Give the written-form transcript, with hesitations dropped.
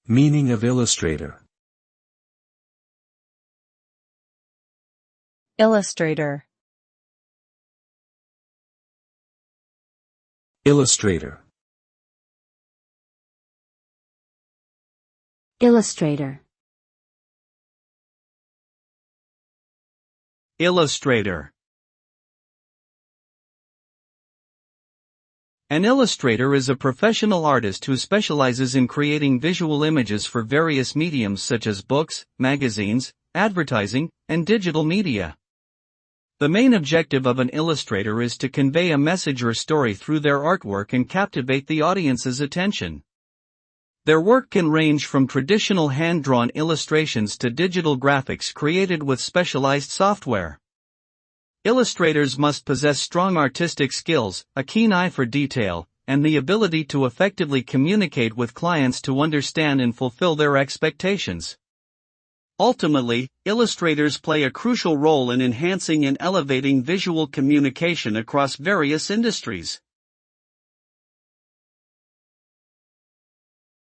Meaning of illustrator. Illustrator. Illustrator. Illustrator. Illustrator. An illustrator is a professional artist who specializes in creating visual images for various mediums such as books, magazines, advertising, and digital media. The main objective of an illustrator is to convey a message or story through their artwork and captivate the audience's attention. Their work can range from traditional hand-drawn illustrations to digital graphics created with specialized software. Illustrators must possess strong artistic skills, a keen eye for detail, and the ability to effectively communicate with clients to understand and fulfill their expectations. Ultimately, illustrators play a crucial role in enhancing and elevating visual communication across various industries.